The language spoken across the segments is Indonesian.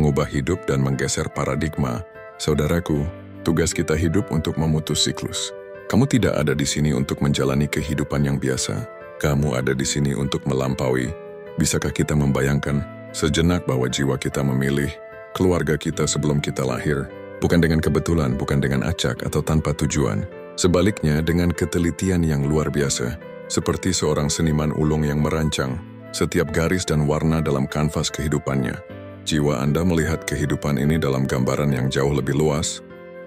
mengubah hidup dan menggeser paradigma. Saudaraku, tugas kita hidup untuk memutus siklus. Kamu tidak ada di sini untuk menjalani kehidupan yang biasa. Kamu ada di sini untuk melampaui. Bisakah kita membayangkan sejenak bahwa jiwa kita memilih keluarga kita sebelum kita lahir? Bukan dengan kebetulan, bukan dengan acak atau tanpa tujuan. Sebaliknya dengan ketelitian yang luar biasa. Seperti seorang seniman ulung yang merancang setiap garis dan warna dalam kanvas kehidupannya. Jiwa Anda melihat kehidupan ini dalam gambaran yang jauh lebih luas,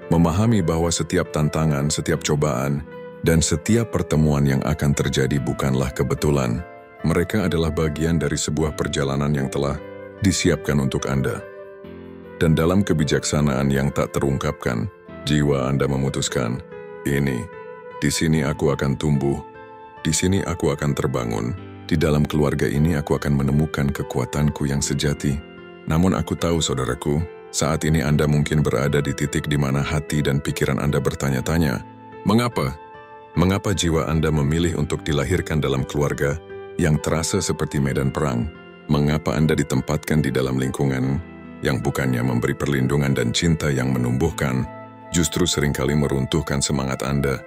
memahami bahwa setiap tantangan, setiap cobaan, dan setiap pertemuan yang akan terjadi bukanlah kebetulan. Mereka adalah bagian dari sebuah perjalanan yang telah disiapkan untuk Anda. Dan dalam kebijaksanaan yang tak terungkapkan, jiwa Anda memutuskan, di sini aku akan tumbuh, di sini aku akan terbangun, di dalam keluarga ini aku akan menemukan kekuatanku yang sejati. Namun aku tahu, saudaraku, saat ini Anda mungkin berada di titik di mana hati dan pikiran Anda bertanya-tanya, mengapa? Mengapa jiwa Anda memilih untuk dilahirkan dalam keluarga yang terasa seperti medan perang? Mengapa Anda ditempatkan di dalam lingkungan yang bukannya memberi perlindungan dan cinta yang menumbuhkan, justru seringkali meruntuhkan semangat Anda,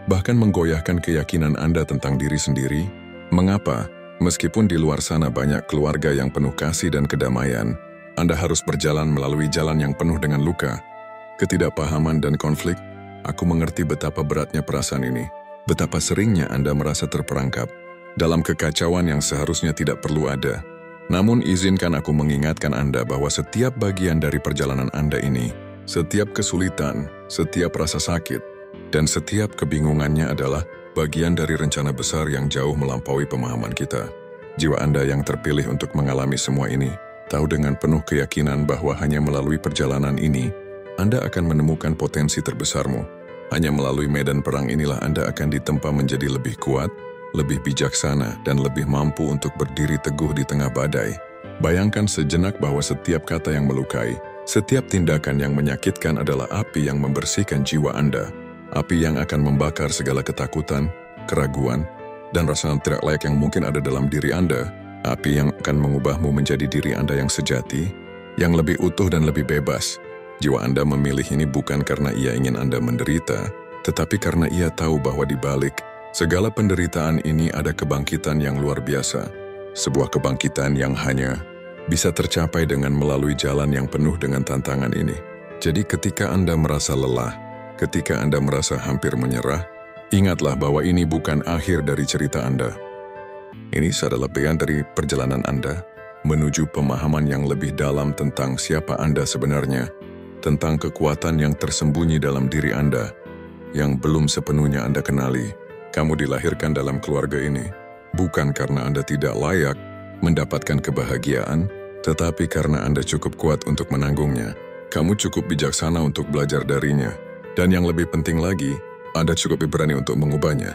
bahkan menggoyahkan keyakinan Anda tentang diri sendiri? Mengapa, meskipun di luar sana banyak keluarga yang penuh kasih dan kedamaian, Anda harus berjalan melalui jalan yang penuh dengan luka, ketidakpahaman dan konflik? Aku mengerti betapa beratnya perasaan ini, betapa seringnya Anda merasa terperangkap dalam kekacauan yang seharusnya tidak perlu ada. Namun izinkan aku mengingatkan Anda bahwa setiap bagian dari perjalanan Anda ini, setiap kesulitan, setiap rasa sakit, dan setiap kebingungannya adalah bagian dari rencana besar yang jauh melampaui pemahaman kita. Jiwa Anda yang terpilih untuk mengalami semua ini, tahu dengan penuh keyakinan bahwa hanya melalui perjalanan ini, Anda akan menemukan potensi terbesarmu. Hanya melalui medan perang inilah Anda akan ditempa menjadi lebih kuat, lebih bijaksana, dan lebih mampu untuk berdiri teguh di tengah badai. Bayangkan sejenak bahwa setiap kata yang melukai, setiap tindakan yang menyakitkan adalah api yang membersihkan jiwa Anda. Api yang akan membakar segala ketakutan, keraguan, dan rasa tidak layak yang mungkin ada dalam diri Anda. Api yang akan mengubahmu menjadi diri Anda yang sejati, yang lebih utuh dan lebih bebas. Jiwa Anda memilih ini bukan karena ia ingin Anda menderita, tetapi karena ia tahu bahwa di balik segala penderitaan ini ada kebangkitan yang luar biasa. Sebuah kebangkitan yang hanya bisa tercapai dengan melalui jalan yang penuh dengan tantangan ini. Jadi ketika Anda merasa lelah, ketika Anda merasa hampir menyerah, ingatlah bahwa ini bukan akhir dari cerita Anda. Ini adalah bagian dari perjalanan Anda menuju pemahaman yang lebih dalam tentang siapa Anda sebenarnya, tentang kekuatan yang tersembunyi dalam diri Anda, yang belum sepenuhnya Anda kenali. Kamu dilahirkan dalam keluarga ini, bukan karena Anda tidak layak mendapatkan kebahagiaan, tetapi karena Anda cukup kuat untuk menanggungnya. Kamu cukup bijaksana untuk belajar darinya. Dan yang lebih penting lagi, Anda cukup berani untuk mengubahnya,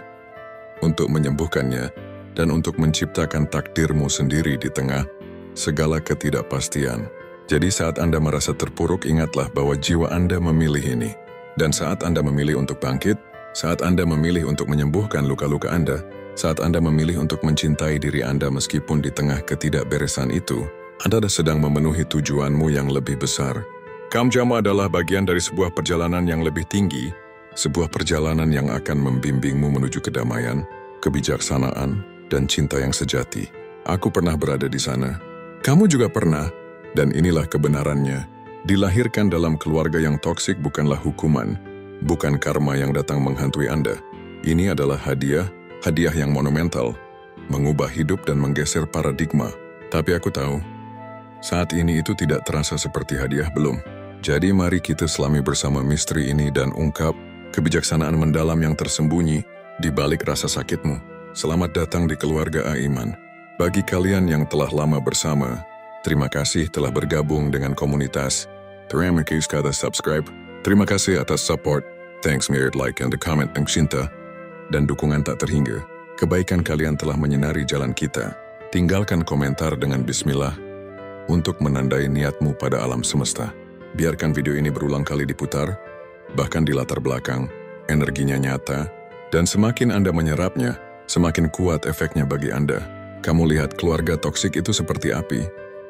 untuk menyembuhkannya, dan untuk menciptakan takdirmu sendiri di tengah segala ketidakpastian. Jadi saat Anda merasa terpuruk, ingatlah bahwa jiwa Anda memilih ini. Dan saat Anda memilih untuk bangkit, saat Anda memilih untuk menyembuhkan luka-luka Anda, saat Anda memilih untuk mencintai diri Anda meskipun di tengah ketidakberesan itu, Anda sedang memenuhi tujuanmu yang lebih besar. Kamu adalah bagian dari sebuah perjalanan yang lebih tinggi, sebuah perjalanan yang akan membimbingmu menuju kedamaian, kebijaksanaan, dan cinta yang sejati. Aku pernah berada di sana. Kamu juga pernah. Dan inilah kebenarannya. Dilahirkan dalam keluarga yang toksik bukanlah hukuman, bukan karma yang datang menghantui Anda. Ini adalah hadiah yang monumental, mengubah hidup dan menggeser paradigma. Tapi aku tahu, saat ini itu tidak terasa seperti hadiah belum. Jadi mari kita selami bersama misteri ini dan ungkap kebijaksanaan mendalam yang tersembunyi di balik rasa sakitmu. Selamat datang di keluarga Aiman. Bagi kalian yang telah lama bersama, terima kasih telah bergabung dengan komunitas. Terima kasih atas subscribe. Terima kasih atas support. Thanks mirrored like and the comment yang cinta dan dukungan tak terhingga. Kebaikan kalian telah menyinari jalan kita. Tinggalkan komentar dengan bismillah untuk menandai niatmu pada alam semesta. Biarkan video ini berulang kali diputar, bahkan di latar belakang, energinya nyata, dan semakin Anda menyerapnya, semakin kuat efeknya bagi Anda. Kamu lihat keluarga toksik itu seperti api.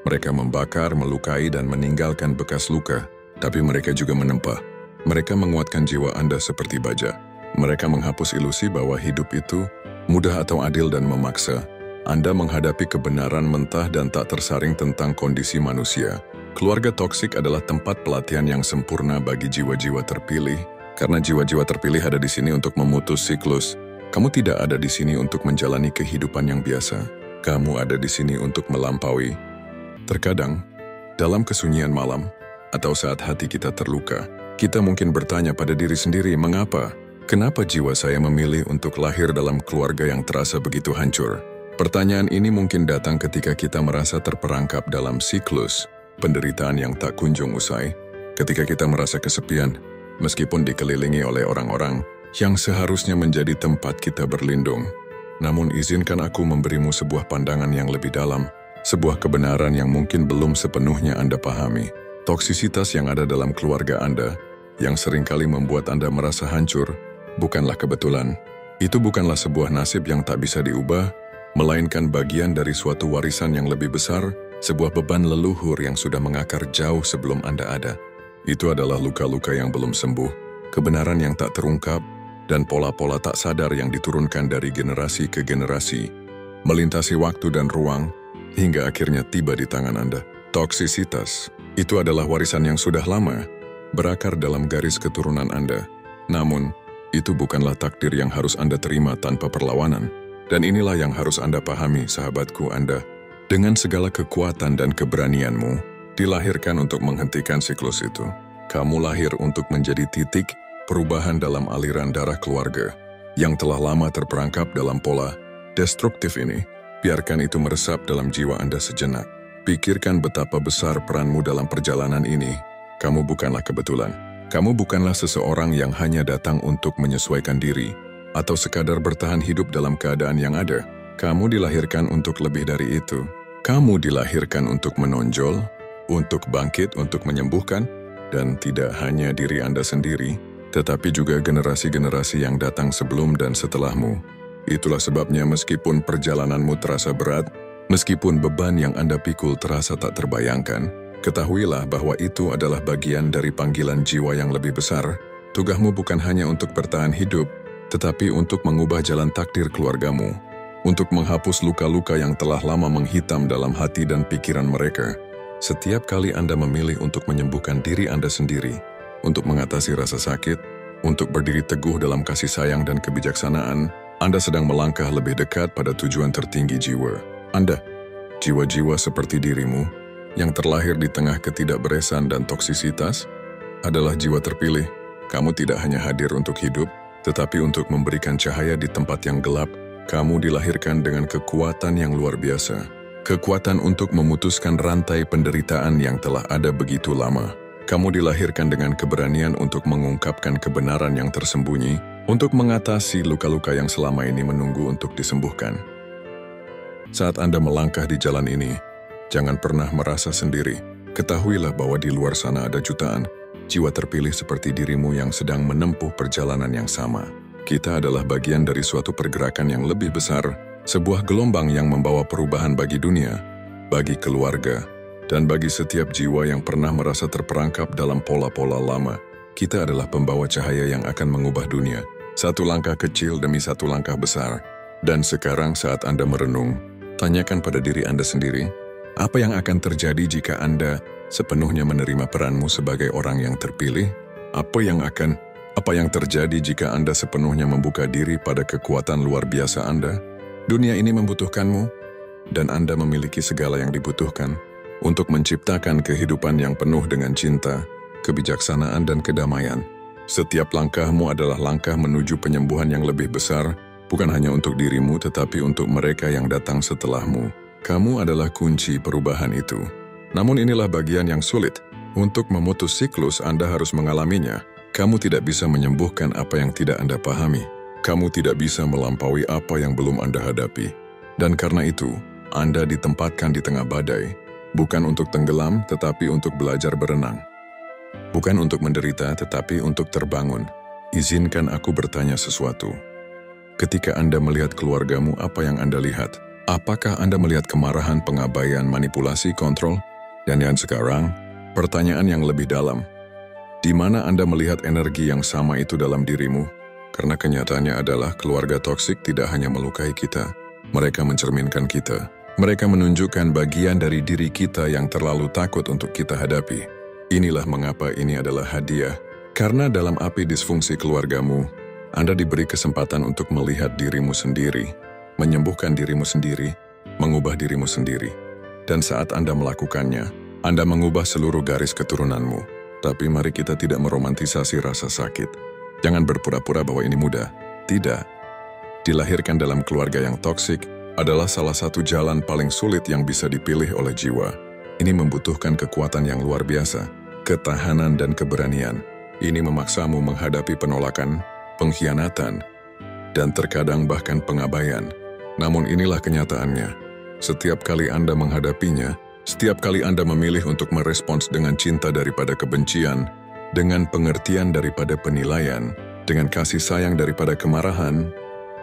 Mereka membakar, melukai, dan meninggalkan bekas luka, tapi mereka juga menempa. Mereka menguatkan jiwa Anda seperti baja. Mereka menghapus ilusi bahwa hidup itu mudah atau adil dan memaksa. Anda menghadapi kebenaran mentah dan tak tersaring tentang kondisi manusia. Keluarga toksik adalah tempat pelatihan yang sempurna bagi jiwa-jiwa terpilih, karena jiwa-jiwa terpilih ada di sini untuk memutus siklus. Kamu tidak ada di sini untuk menjalani kehidupan yang biasa. Kamu ada di sini untuk melampaui. Terkadang, dalam kesunyian malam, atau saat hati kita terluka, kita mungkin bertanya pada diri sendiri, mengapa? Kenapa jiwa saya memilih untuk lahir dalam keluarga yang terasa begitu hancur? Pertanyaan ini mungkin datang ketika kita merasa terperangkap dalam siklus penderitaan yang tak kunjung usai, ketika kita merasa kesepian, meskipun dikelilingi oleh orang-orang yang seharusnya menjadi tempat kita berlindung. Namun izinkan aku memberimu sebuah pandangan yang lebih dalam, sebuah kebenaran yang mungkin belum sepenuhnya Anda pahami. Toksisitas yang ada dalam keluarga Anda, yang seringkali membuat Anda merasa hancur, bukanlah kebetulan. Itu bukanlah sebuah nasib yang tak bisa diubah, melainkan bagian dari suatu warisan yang lebih besar, sebuah beban leluhur yang sudah mengakar jauh sebelum Anda ada. Itu adalah luka-luka yang belum sembuh, kebenaran yang tak terungkap, dan pola-pola tak sadar yang diturunkan dari generasi ke generasi, melintasi waktu dan ruang, hingga akhirnya tiba di tangan Anda. Toksisitas, itu adalah warisan yang sudah lama, berakar dalam garis keturunan Anda. Namun, itu bukanlah takdir yang harus Anda terima tanpa perlawanan. Dan inilah yang harus Anda pahami, sahabatku Anda. Dengan segala kekuatan dan keberanianmu, dilahirkan untuk menghentikan siklus itu. Kamu lahir untuk menjadi titik perubahan dalam aliran darah keluarga yang telah lama terperangkap dalam pola destruktif ini. Biarkan itu meresap dalam jiwa Anda sejenak. Pikirkan betapa besar peranmu dalam perjalanan ini. Kamu bukanlah kebetulan. Kamu bukanlah seseorang yang hanya datang untuk menyesuaikan diri atau sekadar bertahan hidup dalam keadaan yang ada. Kamu dilahirkan untuk lebih dari itu. Kamu dilahirkan untuk menonjol, untuk bangkit, untuk menyembuhkan, dan tidak hanya diri Anda sendiri, tetapi juga generasi-generasi yang datang sebelum dan setelahmu. Itulah sebabnya meskipun perjalananmu terasa berat, meskipun beban yang Anda pikul terasa tak terbayangkan, ketahuilah bahwa itu adalah bagian dari panggilan jiwa yang lebih besar. Tugasmu bukan hanya untuk bertahan hidup, tetapi untuk mengubah jalan takdir keluargamu, untuk menghapus luka-luka yang telah lama menghitam dalam hati dan pikiran mereka. Setiap kali Anda memilih untuk menyembuhkan diri Anda sendiri, untuk mengatasi rasa sakit, untuk berdiri teguh dalam kasih sayang dan kebijaksanaan, Anda sedang melangkah lebih dekat pada tujuan tertinggi jiwa. Anda, jiwa-jiwa seperti dirimu, yang terlahir di tengah ketidakberesan dan toksisitas, adalah jiwa terpilih. Kamu tidak hanya hadir untuk hidup, tetapi untuk memberikan cahaya di tempat yang gelap. Kamu dilahirkan dengan kekuatan yang luar biasa. Kekuatan untuk memutuskan rantai penderitaan yang telah ada begitu lama. Kamu dilahirkan dengan keberanian untuk mengungkapkan kebenaran yang tersembunyi, untuk mengatasi luka-luka yang selama ini menunggu untuk disembuhkan. Saat Anda melangkah di jalan ini, jangan pernah merasa sendiri. Ketahuilah bahwa di luar sana ada jutaan jiwa terpilih seperti dirimu yang sedang menempuh perjalanan yang sama. Kita adalah bagian dari suatu pergerakan yang lebih besar, sebuah gelombang yang membawa perubahan bagi dunia, bagi keluarga, dan bagi setiap jiwa yang pernah merasa terperangkap dalam pola-pola lama. Kita adalah pembawa cahaya yang akan mengubah dunia, satu langkah kecil demi satu langkah besar. Dan sekarang saat Anda merenung, tanyakan pada diri Anda sendiri, apa yang akan terjadi jika Anda sepenuhnya menerima peranmu sebagai orang yang terpilih? Apa yang terjadi jika Anda sepenuhnya membuka diri pada kekuatan luar biasa Anda? Dunia ini membutuhkanmu, dan Anda memiliki segala yang dibutuhkan untuk menciptakan kehidupan yang penuh dengan cinta, kebijaksanaan, dan kedamaian. Setiap langkahmu adalah langkah menuju penyembuhan yang lebih besar, bukan hanya untuk dirimu tetapi untuk mereka yang datang setelahmu. Kamu adalah kunci perubahan itu. Namun inilah bagian yang sulit. Untuk memutus siklus, Anda harus mengalaminya. Kamu tidak bisa menyembuhkan apa yang tidak Anda pahami. Kamu tidak bisa melampaui apa yang belum Anda hadapi. Dan karena itu, Anda ditempatkan di tengah badai, bukan untuk tenggelam, tetapi untuk belajar berenang. Bukan untuk menderita, tetapi untuk terbangun. Izinkan aku bertanya sesuatu. Ketika Anda melihat keluargamu, apa yang Anda lihat? Apakah Anda melihat kemarahan, pengabaian, manipulasi, kontrol? Dan yang sekarang, pertanyaan yang lebih dalam. Di mana Anda melihat energi yang sama itu dalam dirimu? Karena kenyataannya adalah keluarga toksik tidak hanya melukai kita, mereka mencerminkan kita. Mereka menunjukkan bagian dari diri kita yang terlalu takut untuk kita hadapi. Inilah mengapa ini adalah hadiah. Karena dalam api disfungsi keluargamu, Anda diberi kesempatan untuk melihat dirimu sendiri, menyembuhkan dirimu sendiri, mengubah dirimu sendiri. Dan saat Anda melakukannya, Anda mengubah seluruh garis keturunanmu. Tapi mari kita tidak meromantisasi rasa sakit. Jangan berpura-pura bahwa ini mudah. Tidak. Dilahirkan dalam keluarga yang toksik adalah salah satu jalan paling sulit yang bisa dipilih oleh jiwa. Ini membutuhkan kekuatan yang luar biasa, ketahanan dan keberanian. Ini memaksamu menghadapi penolakan, pengkhianatan, dan terkadang bahkan pengabaian. Namun inilah kenyataannya. Setiap kali Anda menghadapinya, setiap kali Anda memilih untuk merespons dengan cinta daripada kebencian, dengan pengertian daripada penilaian, dengan kasih sayang daripada kemarahan,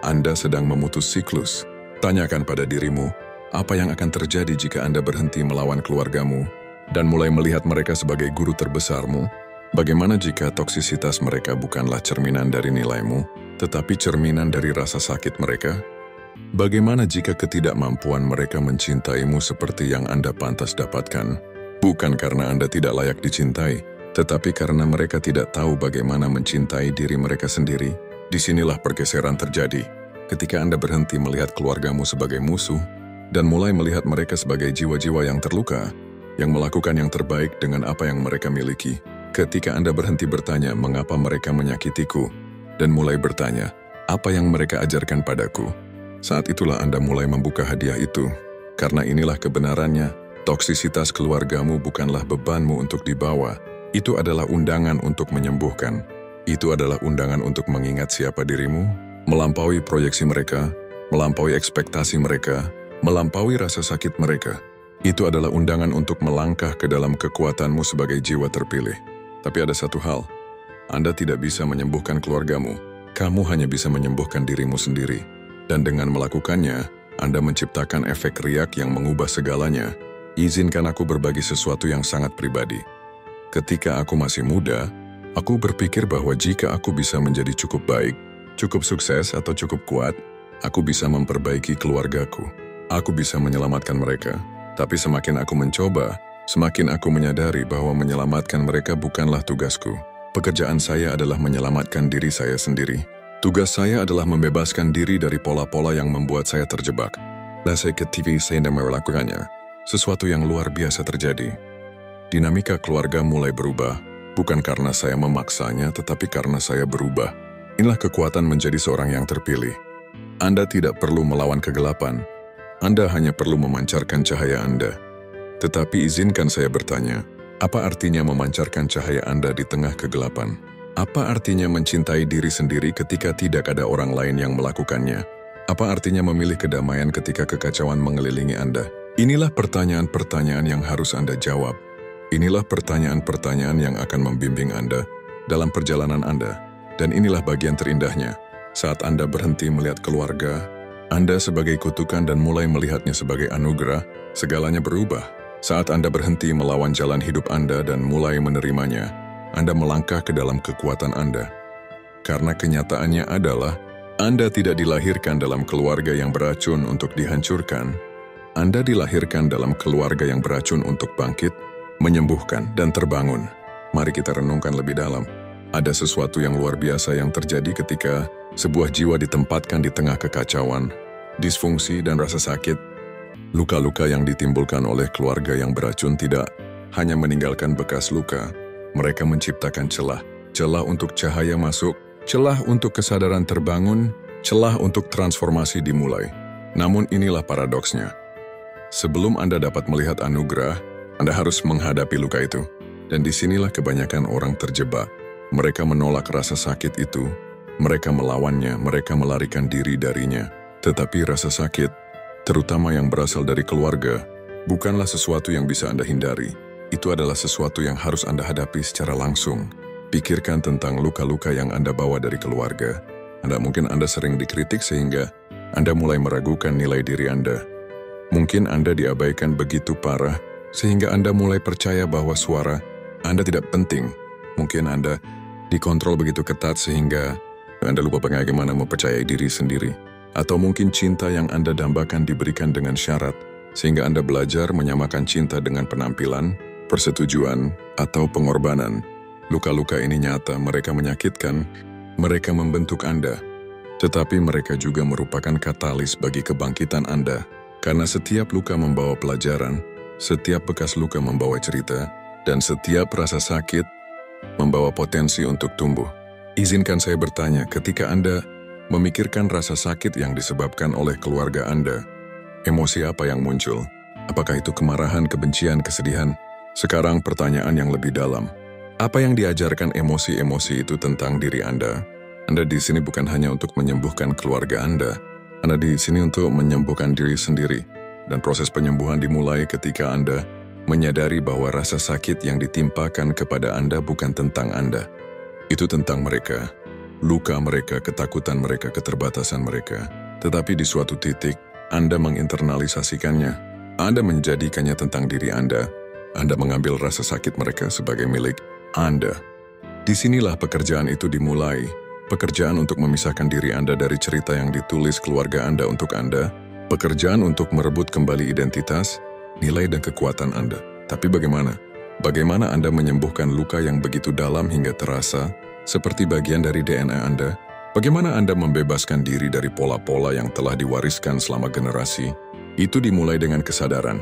Anda sedang memutus siklus. Tanyakan pada dirimu, apa yang akan terjadi jika Anda berhenti melawan keluargamu dan mulai melihat mereka sebagai guru terbesarmu? Bagaimana jika toksisitas mereka bukanlah cerminan dari nilaimu, tetapi cerminan dari rasa sakit mereka? Bagaimana jika ketidakmampuan mereka mencintaimu seperti yang Anda pantas dapatkan? Bukan karena Anda tidak layak dicintai, tetapi karena mereka tidak tahu bagaimana mencintai diri mereka sendiri. Disinilah pergeseran terjadi. Ketika Anda berhenti melihat keluargamu sebagai musuh, dan mulai melihat mereka sebagai jiwa-jiwa yang terluka, yang melakukan yang terbaik dengan apa yang mereka miliki. Ketika Anda berhenti bertanya mengapa mereka menyakitiku, dan mulai bertanya, apa yang mereka ajarkan padaku? Saat itulah Anda mulai membuka hadiah itu. Karena inilah kebenarannya, toksisitas keluargamu bukanlah bebanmu untuk dibawa. Itu adalah undangan untuk menyembuhkan. Itu adalah undangan untuk mengingat siapa dirimu, melampaui proyeksi mereka, melampaui ekspektasi mereka, melampaui rasa sakit mereka. Itu adalah undangan untuk melangkah ke dalam kekuatanmu sebagai jiwa terpilih. Tapi ada satu hal, Anda tidak bisa menyembuhkan keluargamu. Kamu hanya bisa menyembuhkan dirimu sendiri. Dan dengan melakukannya, Anda menciptakan efek riak yang mengubah segalanya. Izinkan aku berbagi sesuatu yang sangat pribadi. Ketika aku masih muda, aku berpikir bahwa jika aku bisa menjadi cukup baik, cukup sukses atau cukup kuat, aku bisa memperbaiki keluargaku. Aku bisa menyelamatkan mereka. Tapi semakin aku mencoba, semakin aku menyadari bahwa menyelamatkan mereka bukanlah tugasku. Pekerjaan saya adalah menyelamatkan diri saya sendiri. Tugas saya adalah membebaskan diri dari pola-pola yang membuat saya terjebak. Dan saya ke TV sehingga melakukannya. Sesuatu yang luar biasa terjadi. Dinamika keluarga mulai berubah, bukan karena saya memaksanya, tetapi karena saya berubah. Inilah kekuatan menjadi seorang yang terpilih. Anda tidak perlu melawan kegelapan. Anda hanya perlu memancarkan cahaya Anda. Tetapi izinkan saya bertanya, apa artinya memancarkan cahaya Anda di tengah kegelapan? Apa artinya mencintai diri sendiri ketika tidak ada orang lain yang melakukannya? Apa artinya memilih kedamaian ketika kekacauan mengelilingi Anda? Inilah pertanyaan-pertanyaan yang harus Anda jawab. Inilah pertanyaan-pertanyaan yang akan membimbing Anda dalam perjalanan Anda. Dan inilah bagian terindahnya. Saat Anda berhenti melihat keluarga, Anda sebagai kutukan dan mulai melihatnya sebagai anugerah, segalanya berubah. Saat Anda berhenti melawan jalan hidup Anda dan mulai menerimanya, Anda melangkah ke dalam kekuatan Anda. Karena kenyataannya adalah, Anda tidak dilahirkan dalam keluarga yang beracun untuk dihancurkan. Anda dilahirkan dalam keluarga yang beracun untuk bangkit, menyembuhkan, dan terbangun. Mari kita renungkan lebih dalam. Ada sesuatu yang luar biasa yang terjadi ketika sebuah jiwa ditempatkan di tengah kekacauan, disfungsi, dan rasa sakit. Luka-luka yang ditimbulkan oleh keluarga yang beracun tidak hanya meninggalkan bekas luka. Mereka menciptakan celah untuk cahaya masuk, celah untuk kesadaran terbangun, celah untuk transformasi dimulai. Namun inilah paradoksnya. Sebelum Anda dapat melihat anugerah, Anda harus menghadapi luka itu. Dan disinilah kebanyakan orang terjebak. Mereka menolak rasa sakit itu, mereka melawannya, mereka melarikan diri darinya. Tetapi rasa sakit, terutama yang berasal dari keluarga, bukanlah sesuatu yang bisa Anda hindari. Itu adalah sesuatu yang harus Anda hadapi secara langsung. Pikirkan tentang luka-luka yang Anda bawa dari keluarga. Mungkin Anda sering dikritik sehingga Anda mulai meragukan nilai diri Anda. Mungkin Anda diabaikan begitu parah, sehingga Anda mulai percaya bahwa suara Anda tidak penting. Mungkin Anda dikontrol begitu ketat sehingga Anda lupa bagaimana mempercayai diri sendiri. Atau mungkin cinta yang Anda dambakan diberikan dengan syarat, sehingga Anda belajar menyamakan cinta dengan penampilan, persetujuan, atau pengorbanan. Luka-luka ini nyata, mereka menyakitkan, mereka membentuk Anda. Tetapi mereka juga merupakan katalis bagi kebangkitan Anda. Karena setiap luka membawa pelajaran, setiap bekas luka membawa cerita, dan setiap rasa sakit membawa potensi untuk tumbuh. Izinkan saya bertanya, ketika Anda memikirkan rasa sakit yang disebabkan oleh keluarga Anda, emosi apa yang muncul? Apakah itu kemarahan, kebencian, kesedihan? Sekarang pertanyaan yang lebih dalam. Apa yang diajarkan emosi-emosi itu tentang diri Anda? Anda di sini bukan hanya untuk menyembuhkan keluarga Anda di sini untuk menyembuhkan diri sendiri. Dan proses penyembuhan dimulai ketika Anda menyadari bahwa rasa sakit yang ditimpakan kepada Anda bukan tentang Anda. Itu tentang mereka, luka mereka, ketakutan mereka, keterbatasan mereka. Tetapi di suatu titik, Anda menginternalisasikannya. Anda menjadikannya tentang diri Anda. Anda mengambil rasa sakit mereka sebagai milik Anda. Disinilah pekerjaan itu dimulai. Pekerjaan untuk memisahkan diri Anda dari cerita yang ditulis keluarga Anda untuk Anda. Pekerjaan untuk merebut kembali identitas, nilai dan kekuatan Anda. Tapi bagaimana? Bagaimana Anda menyembuhkan luka yang begitu dalam hingga terasa seperti bagian dari DNA Anda? Bagaimana Anda membebaskan diri dari pola-pola yang telah diwariskan selama generasi? Itu dimulai dengan kesadaran.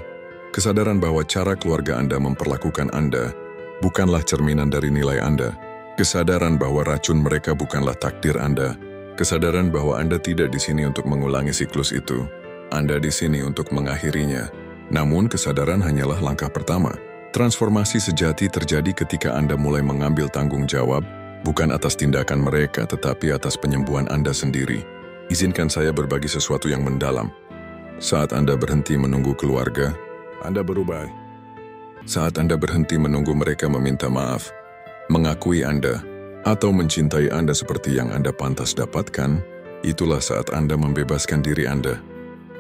Kesadaran bahwa cara keluarga Anda memperlakukan Anda bukanlah cerminan dari nilai Anda. Kesadaran bahwa racun mereka bukanlah takdir Anda. Kesadaran bahwa Anda tidak di sini untuk mengulangi siklus itu. Anda di sini untuk mengakhirinya. Namun kesadaran hanyalah langkah pertama. Transformasi sejati terjadi ketika Anda mulai mengambil tanggung jawab, bukan atas tindakan mereka tetapi atas penyembuhan Anda sendiri. Izinkan saya berbagi sesuatu yang mendalam. Saat Anda berhenti menunggu keluarga, Anda berubah. Saat Anda berhenti menunggu mereka meminta maaf, mengakui Anda, atau mencintai Anda seperti yang Anda pantas dapatkan, itulah saat Anda membebaskan diri Anda.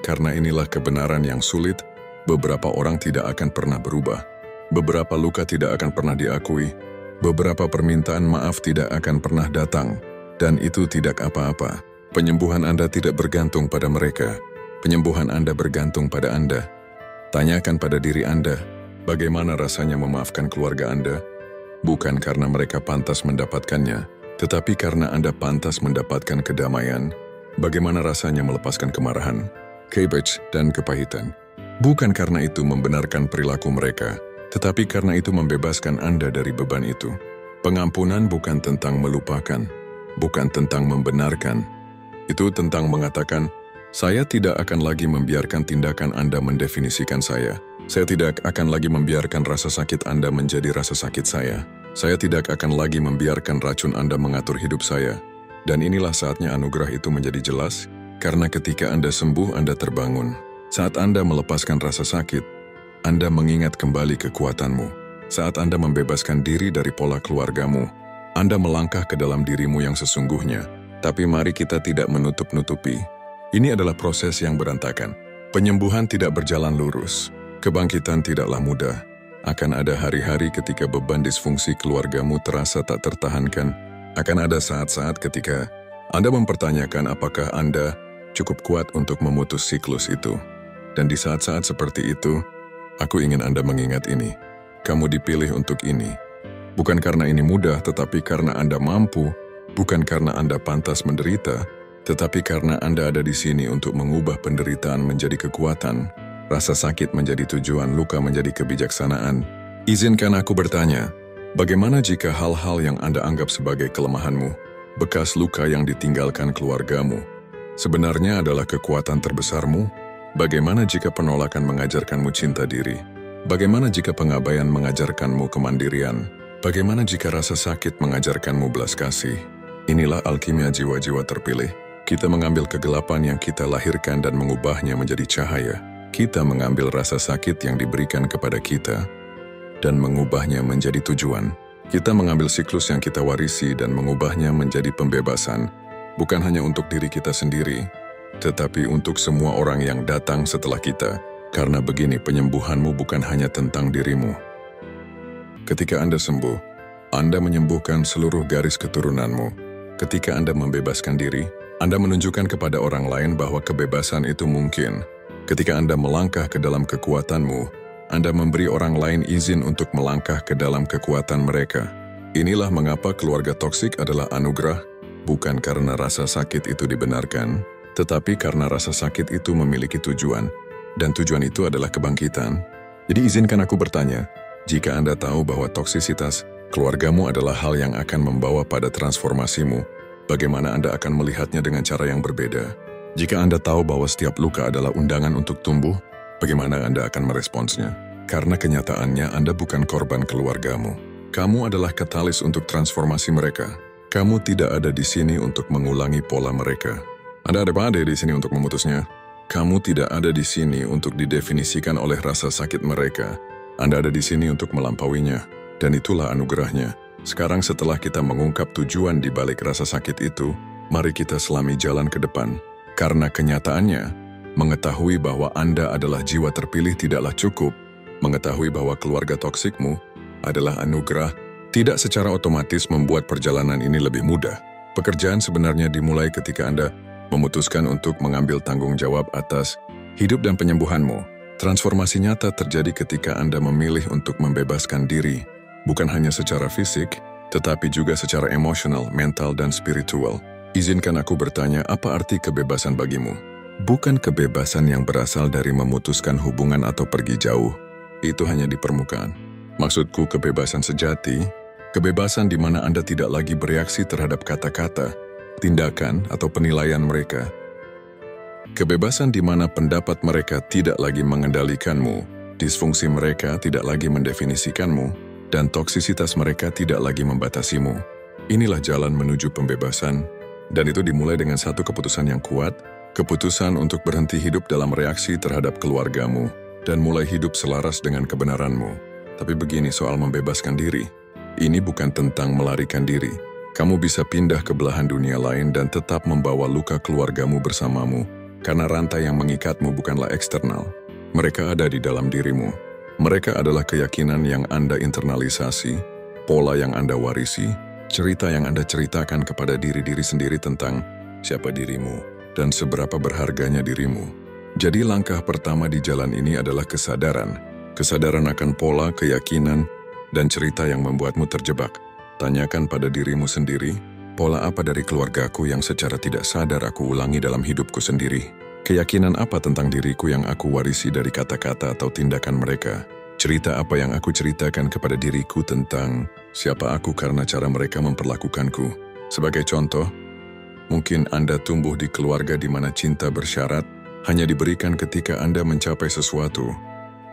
Karena inilah kebenaran yang sulit, beberapa orang tidak akan pernah berubah. Beberapa luka tidak akan pernah diakui. Beberapa permintaan maaf tidak akan pernah datang. Dan itu tidak apa-apa. Penyembuhan Anda tidak bergantung pada mereka. Penyembuhan Anda bergantung pada Anda. Tanyakan pada diri Anda, bagaimana rasanya memaafkan keluarga Anda? Bukan karena mereka pantas mendapatkannya, tetapi karena Anda pantas mendapatkan kedamaian. Bagaimana rasanya melepaskan kemarahan, cabbage, dan kepahitan? Bukan karena itu membenarkan perilaku mereka, tetapi karena itu membebaskan Anda dari beban itu. Pengampunan bukan tentang melupakan, bukan tentang membenarkan. Itu tentang mengatakan, saya tidak akan lagi membiarkan tindakan Anda mendefinisikan saya. Saya tidak akan lagi membiarkan rasa sakit Anda menjadi rasa sakit saya. Saya tidak akan lagi membiarkan racun Anda mengatur hidup saya. Dan inilah saatnya anugerah itu menjadi jelas, karena ketika Anda sembuh, Anda terbangun. Saat Anda melepaskan rasa sakit, Anda mengingat kembali kekuatanmu. Saat Anda membebaskan diri dari pola keluargamu, Anda melangkah ke dalam dirimu yang sesungguhnya. Tapi mari kita tidak menutup-nutupi. Ini adalah proses yang berantakan. Penyembuhan tidak berjalan lurus. Kebangkitan tidaklah mudah. Akan ada hari-hari ketika beban disfungsi keluargamu terasa tak tertahankan. Akan ada saat-saat ketika Anda mempertanyakan apakah Anda cukup kuat untuk memutus siklus itu. Dan di saat-saat seperti itu, aku ingin Anda mengingat ini. Kamu dipilih untuk ini. Bukan karena ini mudah, tetapi karena Anda mampu. Bukan karena Anda pantas menderita, tetapi karena Anda ada di sini untuk mengubah penderitaan menjadi kekuatan. Rasa sakit menjadi tujuan, luka menjadi kebijaksanaan. Izinkan aku bertanya, bagaimana jika hal-hal yang Anda anggap sebagai kelemahanmu, bekas luka yang ditinggalkan keluargamu, sebenarnya adalah kekuatan terbesarmu? Bagaimana jika penolakan mengajarkanmu cinta diri? Bagaimana jika pengabaian mengajarkanmu kemandirian? Bagaimana jika rasa sakit mengajarkanmu belas kasih? Inilah alkimia jiwa-jiwa terpilih. Kita mengambil kegelapan yang kita lahirkan dan mengubahnya menjadi cahaya. Kita mengambil rasa sakit yang diberikan kepada kita dan mengubahnya menjadi tujuan. Kita mengambil siklus yang kita warisi dan mengubahnya menjadi pembebasan, bukan hanya untuk diri kita sendiri, tetapi untuk semua orang yang datang setelah kita. Karena begini, penyembuhanmu bukan hanya tentang dirimu. Ketika Anda sembuh, Anda menyembuhkan seluruh garis keturunanmu. Ketika Anda membebaskan diri, Anda menunjukkan kepada orang lain bahwa kebebasan itu mungkin. Ketika Anda melangkah ke dalam kekuatanmu, Anda memberi orang lain izin untuk melangkah ke dalam kekuatan mereka. Inilah mengapa keluarga toksik adalah anugerah, bukan karena rasa sakit itu dibenarkan, tetapi karena rasa sakit itu memiliki tujuan, dan tujuan itu adalah kebangkitan. Jadi izinkan aku bertanya, jika Anda tahu bahwa toksisitas keluargamu adalah hal yang akan membawa pada transformasimu, bagaimana Anda akan melihatnya dengan cara yang berbeda? Jika Anda tahu bahwa setiap luka adalah undangan untuk tumbuh, bagaimana Anda akan meresponsnya? Karena kenyataannya Anda bukan korban keluargamu. Kamu adalah katalis untuk transformasi mereka. Kamu tidak ada di sini untuk mengulangi pola mereka. Anda ada pada di sini untuk memutusnya. Kamu tidak ada di sini untuk didefinisikan oleh rasa sakit mereka. Anda ada di sini untuk melampauinya. Dan itulah anugerahnya. Sekarang setelah kita mengungkap tujuan di balik rasa sakit itu, mari kita selami jalan ke depan. Karena kenyataannya, mengetahui bahwa Anda adalah jiwa terpilih tidaklah cukup. Mengetahui bahwa keluarga toksikmu adalah anugerah tidak secara otomatis membuat perjalanan ini lebih mudah. Pekerjaan sebenarnya dimulai ketika Anda memutuskan untuk mengambil tanggung jawab atas hidup dan penyembuhanmu. Transformasi nyata terjadi ketika Anda memilih untuk membebaskan diri, bukan hanya secara fisik, tetapi juga secara emosional, mental, dan spiritual. Izinkan aku bertanya, apa arti kebebasan bagimu? Bukan kebebasan yang berasal dari memutuskan hubungan atau pergi jauh. Itu hanya di permukaan. Maksudku kebebasan sejati, kebebasan di mana Anda tidak lagi bereaksi terhadap kata-kata, tindakan, atau penilaian mereka. Kebebasan di mana pendapat mereka tidak lagi mengendalikanmu, disfungsi mereka tidak lagi mendefinisikanmu, dan toksisitas mereka tidak lagi membatasimu. Inilah jalan menuju pembebasan, dan itu dimulai dengan satu keputusan yang kuat, keputusan untuk berhenti hidup dalam reaksi terhadap keluargamu, dan mulai hidup selaras dengan kebenaranmu. Tapi begini soal membebaskan diri. Ini bukan tentang melarikan diri. Kamu bisa pindah ke belahan dunia lain dan tetap membawa luka keluargamu bersamamu, karena rantai yang mengikatmu bukanlah eksternal. Mereka ada di dalam dirimu. Mereka adalah keyakinan yang Anda internalisasi, pola yang Anda warisi, cerita yang Anda ceritakan kepada diri-diri sendiri tentang siapa dirimu dan seberapa berharganya dirimu. Jadi langkah pertama di jalan ini adalah kesadaran. Kesadaran akan pola, keyakinan, dan cerita yang membuatmu terjebak. Tanyakan pada dirimu sendiri, pola apa dari keluargaku yang secara tidak sadar aku ulangi dalam hidupku sendiri? Keyakinan apa tentang diriku yang aku warisi dari kata-kata atau tindakan mereka? Cerita apa yang aku ceritakan kepada diriku tentang siapa aku karena cara mereka memperlakukanku? Sebagai contoh, mungkin Anda tumbuh di keluarga di mana cinta bersyarat hanya diberikan ketika Anda mencapai sesuatu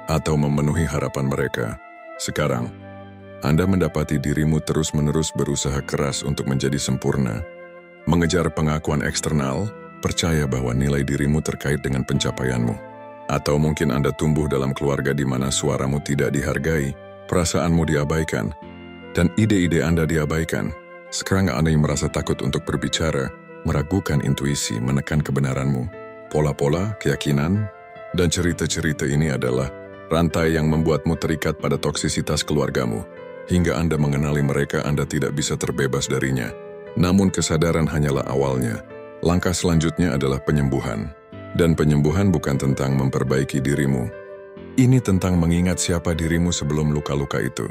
atau memenuhi harapan mereka. Sekarang, Anda mendapati dirimu terus-menerus berusaha keras untuk menjadi sempurna, mengejar pengakuan eksternal, percaya bahwa nilai dirimu terkait dengan pencapaianmu. Atau mungkin Anda tumbuh dalam keluarga di mana suaramu tidak dihargai, perasaanmu diabaikan, dan ide-ide Anda diabaikan. Sekarang Anda yang merasa takut untuk berbicara, meragukan intuisi, menekan kebenaranmu. Pola-pola, keyakinan, dan cerita-cerita ini adalah rantai yang membuatmu terikat pada toksisitas keluargamu. Hingga Anda mengenali mereka, Anda tidak bisa terbebas darinya. Namun kesadaran hanyalah awalnya. Langkah selanjutnya adalah penyembuhan. Dan penyembuhan bukan tentang memperbaiki dirimu. Ini tentang mengingat siapa dirimu sebelum luka-luka itu.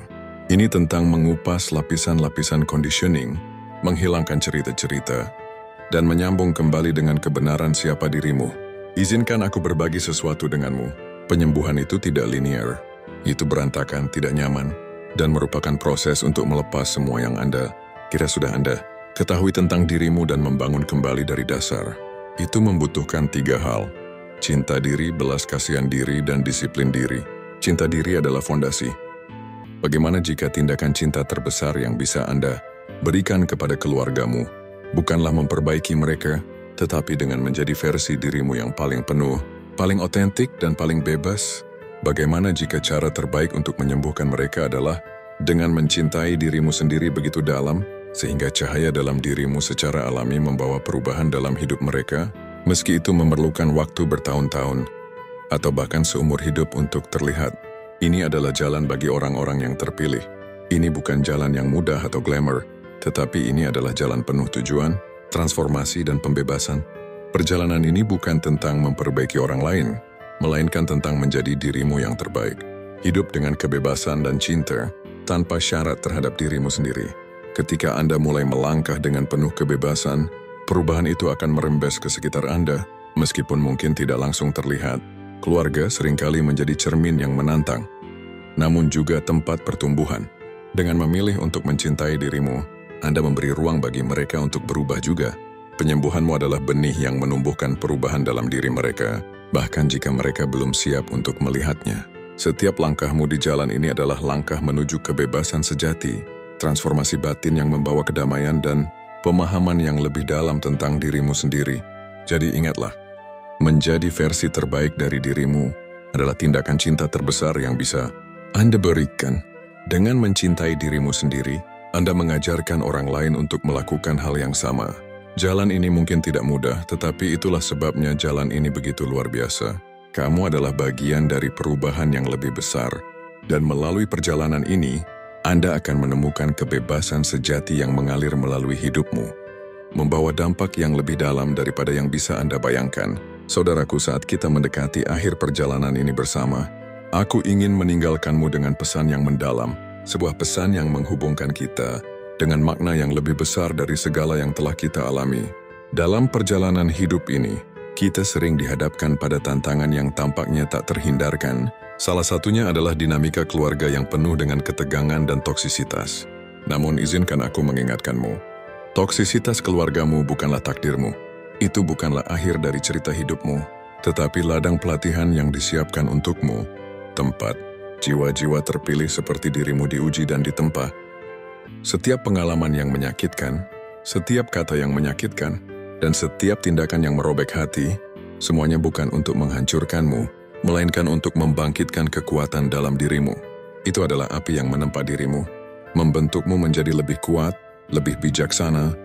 Ini tentang mengupas lapisan-lapisan conditioning, menghilangkan cerita-cerita, dan menyambung kembali dengan kebenaran siapa dirimu. Izinkan aku berbagi sesuatu denganmu. Penyembuhan itu tidak linear. Itu berantakan, tidak nyaman, dan merupakan proses untuk melepas semua yang Anda kira sudah Anda ketahui tentang dirimu dan membangun kembali dari dasar. Itu membutuhkan 3 hal: cinta diri, belas kasihan diri, dan disiplin diri. Cinta diri adalah fondasi. Bagaimana jika tindakan cinta terbesar yang bisa Anda berikan kepada keluargamu bukanlah memperbaiki mereka, tetapi dengan menjadi versi dirimu yang paling penuh, paling otentik, dan paling bebas? Bagaimana jika cara terbaik untuk menyembuhkan mereka adalah dengan mencintai dirimu sendiri begitu dalam, sehingga cahaya dalam dirimu secara alami membawa perubahan dalam hidup mereka, meski itu memerlukan waktu bertahun-tahun? atau bahkan seumur hidup untuk terlihat. Ini adalah jalan bagi orang-orang yang terpilih. Ini bukan jalan yang mudah atau glamour, tetapi ini adalah jalan penuh tujuan, transformasi, dan pembebasan. Perjalanan ini bukan tentang memperbaiki orang lain, melainkan tentang menjadi dirimu yang terbaik. Hidup dengan kebebasan dan cinta, tanpa syarat terhadap dirimu sendiri. Ketika Anda mulai melangkah dengan penuh kebebasan, perubahan itu akan merembes ke sekitar Anda, meskipun mungkin tidak langsung terlihat. Keluarga seringkali menjadi cermin yang menantang, namun juga tempat pertumbuhan. Dengan memilih untuk mencintai dirimu, Anda memberi ruang bagi mereka untuk berubah juga. Penyembuhanmu adalah benih yang menumbuhkan perubahan dalam diri mereka, bahkan jika mereka belum siap untuk melihatnya. Setiap langkahmu di jalan ini adalah langkah menuju kebebasan sejati, transformasi batin yang membawa kedamaian dan pemahaman yang lebih dalam tentang dirimu sendiri. Jadi ingatlah, menjadi versi terbaik dari dirimu adalah tindakan cinta terbesar yang bisa Anda berikan. Dengan mencintai dirimu sendiri, Anda mengajarkan orang lain untuk melakukan hal yang sama. Jalan ini mungkin tidak mudah, tetapi itulah sebabnya jalan ini begitu luar biasa. Kamu adalah bagian dari perubahan yang lebih besar, dan melalui perjalanan ini, Anda akan menemukan kebebasan sejati yang mengalir melalui hidupmu, membawa dampak yang lebih dalam daripada yang bisa Anda bayangkan. Saudaraku, saat kita mendekati akhir perjalanan ini bersama, aku ingin meninggalkanmu dengan pesan yang mendalam, sebuah pesan yang menghubungkan kita dengan makna yang lebih besar dari segala yang telah kita alami. Dalam perjalanan hidup ini, kita sering dihadapkan pada tantangan yang tampaknya tak terhindarkan. Salah satunya adalah dinamika keluarga yang penuh dengan ketegangan dan toksisitas. Namun izinkan aku mengingatkanmu, toksisitas keluargamu bukanlah takdirmu. Itu bukanlah akhir dari cerita hidupmu, tetapi ladang pelatihan yang disiapkan untukmu, tempat jiwa-jiwa terpilih seperti dirimu diuji dan ditempa. Setiap pengalaman yang menyakitkan, setiap kata yang menyakitkan, dan setiap tindakan yang merobek hati, semuanya bukan untuk menghancurkanmu, melainkan untuk membangkitkan kekuatan dalam dirimu. Itu adalah api yang menempa dirimu, membentukmu menjadi lebih kuat, lebih bijaksana,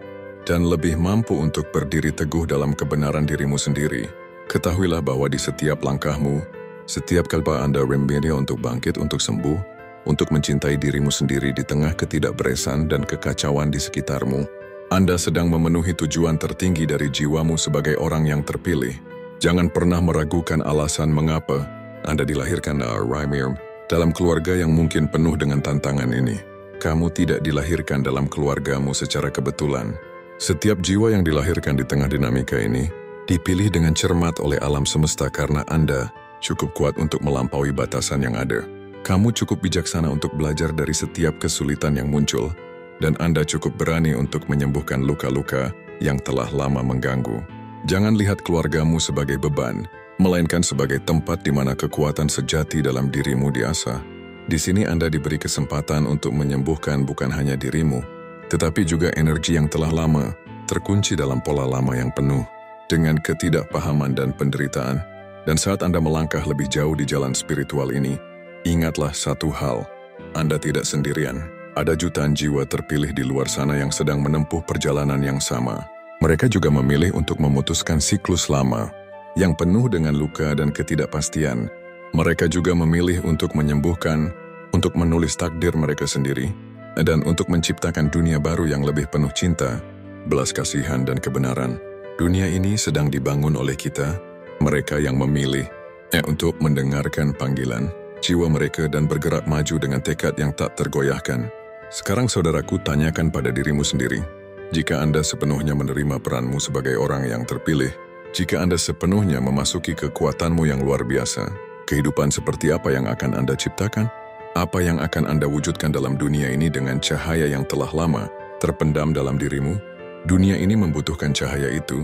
dan lebih mampu untuk berdiri teguh dalam kebenaran dirimu sendiri. Ketahuilah bahwa di setiap langkahmu, setiap kali Anda remedial untuk bangkit, untuk sembuh, untuk mencintai dirimu sendiri di tengah ketidakberesan dan kekacauan di sekitarmu, Anda sedang memenuhi tujuan tertinggi dari jiwamu sebagai orang yang terpilih. Jangan pernah meragukan alasan mengapa Anda dilahirkan dalam keluarga yang mungkin penuh dengan tantangan ini. Kamu tidak dilahirkan dalam keluargamu secara kebetulan. Setiap jiwa yang dilahirkan di tengah dinamika ini dipilih dengan cermat oleh alam semesta karena Anda cukup kuat untuk melampaui batasan yang ada. Kamu cukup bijaksana untuk belajar dari setiap kesulitan yang muncul, dan Anda cukup berani untuk menyembuhkan luka-luka yang telah lama mengganggu. Jangan lihat keluargamu sebagai beban, melainkan sebagai tempat di mana kekuatan sejati dalam dirimu diasah. Di sini Anda diberi kesempatan untuk menyembuhkan bukan hanya dirimu, tetapi juga energi yang telah lama terkunci dalam pola lama yang penuh dengan ketidakpahaman dan penderitaan. Dan saat Anda melangkah lebih jauh di jalan spiritual ini, ingatlah satu hal, Anda tidak sendirian. Ada jutaan jiwa terpilih di luar sana yang sedang menempuh perjalanan yang sama. Mereka juga memilih untuk memutuskan siklus lama, yang penuh dengan luka dan ketidakpastian. Mereka juga memilih untuk menyembuhkan, untuk menulis takdir mereka sendiri, dan untuk menciptakan dunia baru yang lebih penuh cinta, belas kasihan, dan kebenaran. Dunia ini sedang dibangun oleh kita, mereka yang memilih untuk mendengarkan panggilan jiwa mereka dan bergerak maju dengan tekad yang tak tergoyahkan. Sekarang saudaraku, tanyakan pada dirimu sendiri, jika Anda sepenuhnya menerima peranmu sebagai orang yang terpilih, jika Anda sepenuhnya memasuki kekuatanmu yang luar biasa, kehidupan seperti apa yang akan Anda ciptakan? Apa yang akan Anda wujudkan dalam dunia ini dengan cahaya yang telah lama terpendam dalam dirimu? Dunia ini membutuhkan cahaya itu,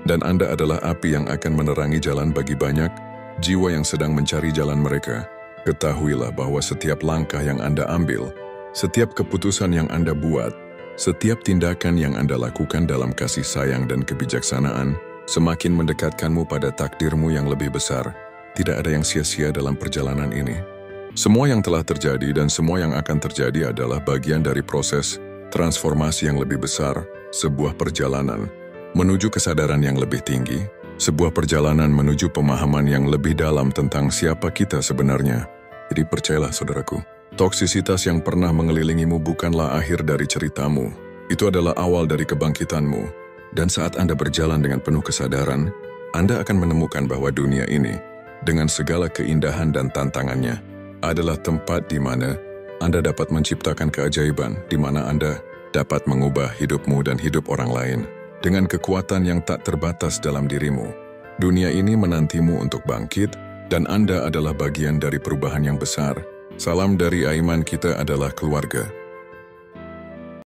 dan Anda adalah api yang akan menerangi jalan bagi banyak jiwa yang sedang mencari jalan mereka. Ketahuilah bahwa setiap langkah yang Anda ambil, setiap keputusan yang Anda buat, setiap tindakan yang Anda lakukan dalam kasih sayang dan kebijaksanaan, semakin mendekatkanmu pada takdirmu yang lebih besar. Tidak ada yang sia-sia dalam perjalanan ini. Semua yang telah terjadi dan semua yang akan terjadi adalah bagian dari proses transformasi yang lebih besar, sebuah perjalanan menuju kesadaran yang lebih tinggi, Sebuah perjalanan menuju pemahaman yang lebih dalam tentang siapa kita sebenarnya. Jadi percayalah saudaraku, toksisitas yang pernah mengelilingimu bukanlah akhir dari ceritamu. Itu adalah awal dari kebangkitanmu. Dan saat Anda berjalan dengan penuh kesadaran, Anda akan menemukan bahwa dunia ini, dengan segala keindahan dan tantangannya, adalah tempat di mana Anda dapat menciptakan keajaiban, di mana Anda dapat mengubah hidupmu dan hidup orang lain. Dengan kekuatan yang tak terbatas dalam dirimu, dunia ini menantimu untuk bangkit, dan Anda adalah bagian dari perubahan yang besar. Salam dari Aiman, kita adalah keluarga.